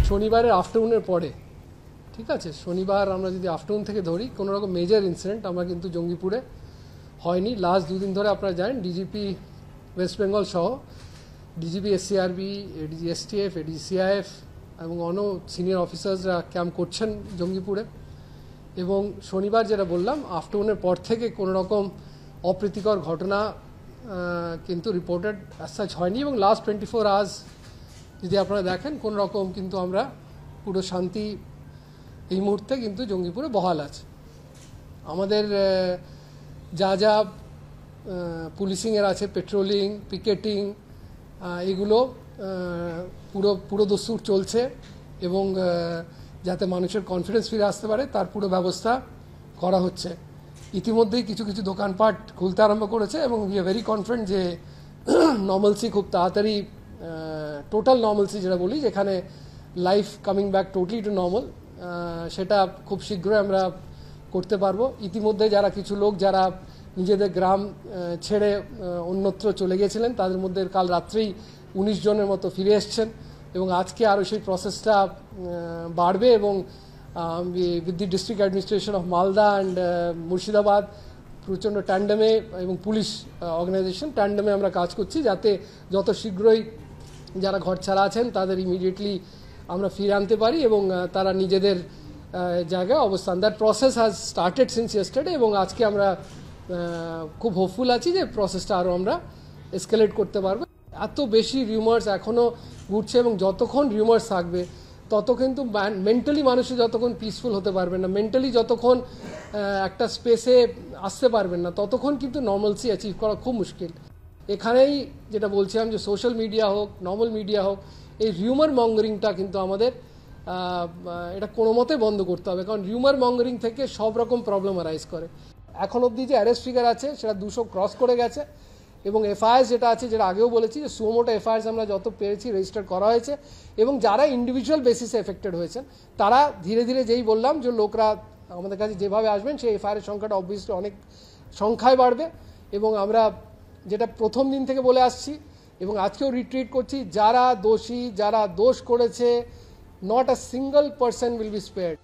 শনিবারের আফটারনুনের পরে, ঠিক আছে, শনিবার আমরা যদি আফটারনুন থেকে ধরি, কোনো রকম মেজর ইনসিডেন্ট আমরা কিন্তু জঙ্গিপুরে হয়নি। লাস্ট দুদিন ধরে আপনারা জানেন ডিজিপি ওয়েস্ট বেঙ্গল সহ DGP SCRB, ADG STF, ADG CIF এবং অন্য সিনিয়র অফিসার্সরা ক্যাম্প করছেন জঙ্গিপুরে। এবং শনিবার যেটা বললাম, আফটারনুনের পর থেকে কোনো রকম অপ্রীতিকর ঘটনা কিন্তু রিপোর্টেড অ্যাজ সাচ হয়নি। এবং লাস্ট 24 আওয়ার্স যদি আপনারা দেখেন, কোনো রকম কিন্তু আমরা পুরো শান্তি এই মুহূর্তে কিন্তু জঙ্গিপুরে বহাল আছে। আমাদের যা যা পুলিশিংয়ের আছে, পেট্রোলিং, পিকেটিং, এগুলো পুরো দস্তুর চলছে এবং যাতে মানুষের কনফিডেন্স ফিরে আসতে পারে তার পুরো ব্যবস্থা করা হচ্ছে। ইতিমধ্যেই কিছু কিছু দোকানপাট খুলতে আরম্ভ করেছে এবং উই আর ভেরি কনফিডেন্ট যে নর্মালসি খুব তাড়াতাড়ি, টোটাল নর্মালসি যেটা বলি, যেখানে life coming back totally to normal, সেটা খুব শীঘ্রই আমরা করতে পারবো। ইতিমধ্যে যারা কিছু লোক যারা নিজেদের গ্রাম ছেড়ে অন্যত্র চলে গিয়েছিলেন, তাদের মধ্যে কাল রাত্রেই 19 জনের মতো ফিরে এসছেন এবং আজকে আরও সেই প্রসেসটা বাড়বে। এবং with the district administration of Malda and Murshidabad প্রচণ্ড ট্যান্ডেমে এবং পুলিশ অর্গানাইজেশন ট্যান্ডেমে আমরা কাজ করছি, যাতে যত শীঘ্রই যারা ঘর ছাড়া আছেন তাদের ইমিডিয়েটলি আমরা ফিরে আনতে পারি এবং তারা নিজেদের জায়গায় অবস্থান। That process has started since yesterday এবং আজকে আমরা খুব হোপফুল আছি যে প্রসেসটা আরও আমরা এসকেলেট করতে পারবো। এত বেশি রিউমার্স এখনও ঘুরছে এবং যতক্ষণ রিউমার্স থাকবে তত কিন্তু মেন্টালি মানুষে যতক্ষণ পিসফুল হতে পারবেন না, মেন্টালি যতক্ষণ একটা স্পেসে আসতে পারবেন না, ততক্ষণ কিন্তু নর্মালসি অ্যাচিভ করা খুব মুশকিল। এখানেই যেটা বলছিলাম যে সোশ্যাল মিডিয়া হোক, নর্মাল মিডিয়া হোক, এই রিউমার মঙ্গারিংটা কিন্তু আমাদের এটা কোনো মতে বন্ধ করতে হবে, কারণ রিউমার মঙ্গারিং থেকে সব রকম প্রবলেম অ্যারাইজ করে। এখন অবধি যে অ্যারেস্ট ফিগার আছে সেটা 200 ক্রস করে গেছে এবং এফআইআর যেটা আছে, যেটা আগেও বলেছি যে সুমোটো এফআইআর আমরা যত পেরেছি রেজিস্টার করা হয়েছে এবং যারা ইন্ডিভিজুয়াল বেসিসে এফেক্টেড হয়েছেন তারা ধীরে ধীরে, যেই বললাম যে লোকরা আমাদের কাছে যেভাবে আসবেন, সেই এফআইআরের সংখ্যাটা অবভিয়াসলি অনেক সংখ্যায় বাড়বে। এবং আমরা যেটা প্রথম দিন থেকে বলে আসছি এবং আজকেও রিট্রিট করছি, যারা দোষী, যারা দোষ করেছে, not a single person will be spared.